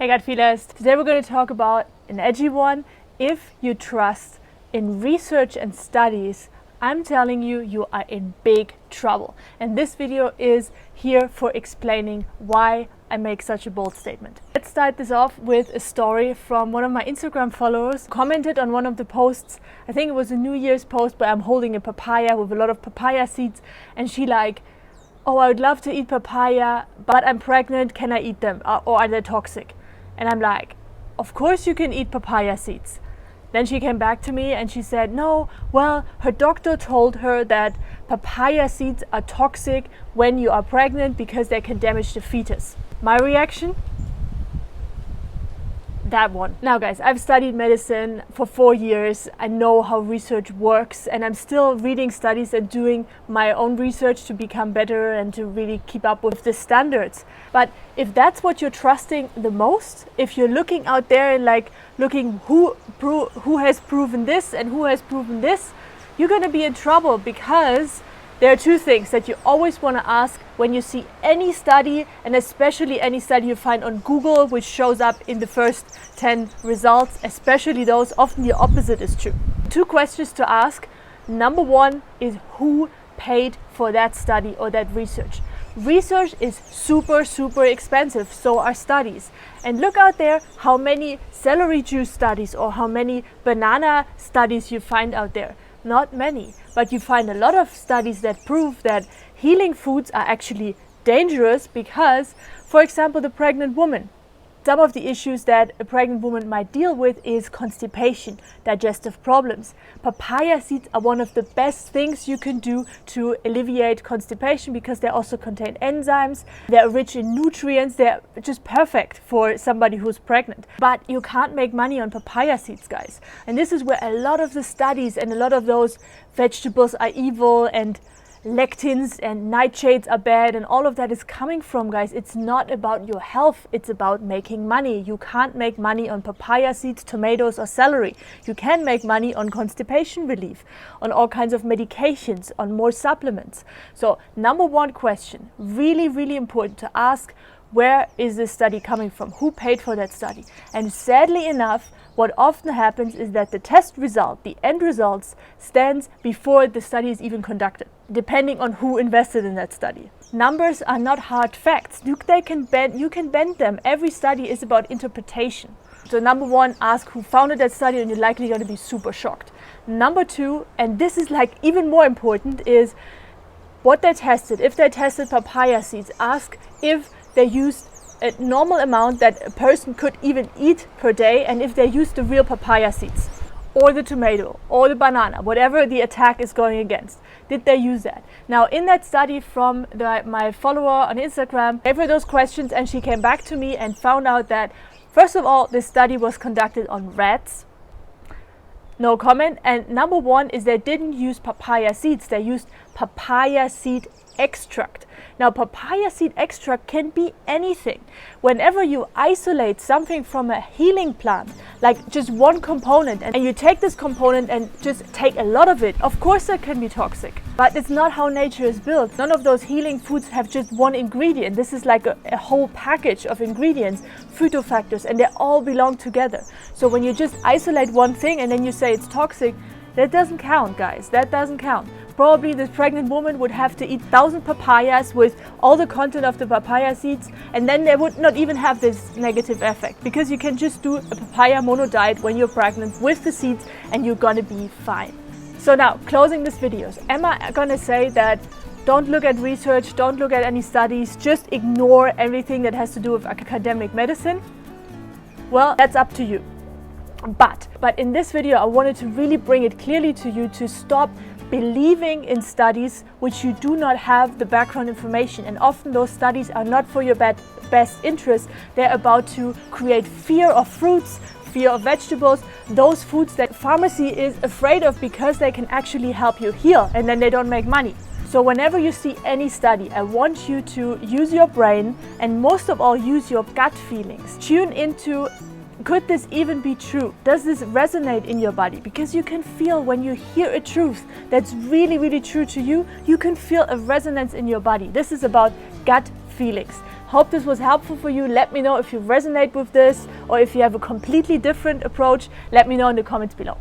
Hey gut feelers, today we're going to talk about an edgy one. If you trust in research and studies, I'm telling you, you are in big trouble. And this video is here for explaining why I make such a bold statement. Let's start this off with a story from one of my Instagram followers. Commented on one of the posts, I think it was a New Year's post, where I'm holding a papaya with a lot of papaya seeds, and she like, oh, I would love to eat papaya, but I'm pregnant, can I eat them? Or are they toxic? And I'm like, of course you can eat papaya seeds. Then she came back to me and she said, no, well, her doctor told her that papaya seeds are toxic when you are pregnant because they can damage the fetus. My reaction? That one. Now guys, I've studied medicine for 4 years. I know how research works, and I'm still reading studies and doing my own research to become better and to really keep up with the standards. But if that's what you're trusting the most, if you're looking out there and like looking who has proven this and who has proven this, you're gonna be in trouble, because there are two things that you always want to ask when you see any study, and especially any study you find on Google which shows up in the first 10 results, especially those. Often the opposite is true. Two questions to ask. Number one is, who paid for that study or that research? Research is super expensive, so are studies. And look out there how many celery juice studies or how many banana studies you find out there. Not many, but you find a lot of studies that prove that healing foods are actually dangerous because, for example, the pregnant woman. Some of the issues that a pregnant woman might deal with is constipation, digestive problems. Papaya seeds are one of the best things you can do to alleviate constipation because they also contain enzymes, they're rich in nutrients, they're just perfect for somebody who's pregnant. But you can't make money on papaya seeds, guys. And this is where a lot of the studies and a lot of those vegetables are evil and lectins and nightshades are bad and all of that is coming from, guys. It's not about your health, it's about making money. You can't make money on papaya seeds, tomatoes or celery. You can make money on constipation relief, on all kinds of medications, on more supplements. So number one question, really important to ask, where is this study coming from? Who paid for that study? And sadly enough, what often happens is that the test result, the end results, stands before the study is even conducted, depending on who invested in that study. Numbers are not hard facts. You can bend them. Every study is about interpretation. So number one, ask who founded that study, and you're likely going to be super shocked. Number two, and this is like even more important, is what they tested. If they tested papaya seeds, ask if they used a normal amount that a person could even eat per day, and if they used the real papaya seeds or the tomato or the banana, whatever the attack is going against, did they use that? Now in that study from my follower on Instagram, I gave her those questions and she came back to me and found out that, first of all, this study was conducted on rats. No comment. And number one is they didn't use papaya seeds, they used papaya seed extract. Now papaya seed extract can be anything. Whenever you isolate something from a healing plant, like just one component, and you take this component and just take a lot of it, of course that can be toxic. But it's not how nature is built. None of those healing foods have just one ingredient. This is like a whole package of ingredients, phytofactors, and they all belong together. So when you just isolate one thing and then you say it's toxic, that doesn't count, guys. That doesn't count. Probably this pregnant woman would have to eat 1,000 papayas with all the content of the papaya seeds, and then they would not even have this negative effect, because you can just do a papaya mono diet when you're pregnant with the seeds and you're gonna be fine. So now, closing this video, am I gonna say that don't look at research, don't look at any studies, just ignore everything that has to do with academic medicine? Well, that's up to you. But in this video, I wanted to really bring it clearly to you to stop believing in studies which you do not have the background information. And often those studies are not for your best interest. They're about to create fear of fruits, fear of vegetables, those foods that pharmacy is afraid of because they can actually help you heal, and then they don't make money. So whenever you see any study, I want you to use your brain, and most of all use your gut feelings. Tune into, could this even be true? Does this resonate in your body? Because you can feel when you hear a truth that's really true to you, you can feel a resonance in your body. This is about gut feelings. Hope this was helpful for you. Let me know if you resonate with this or if you have a completely different approach. Let me know in the comments below.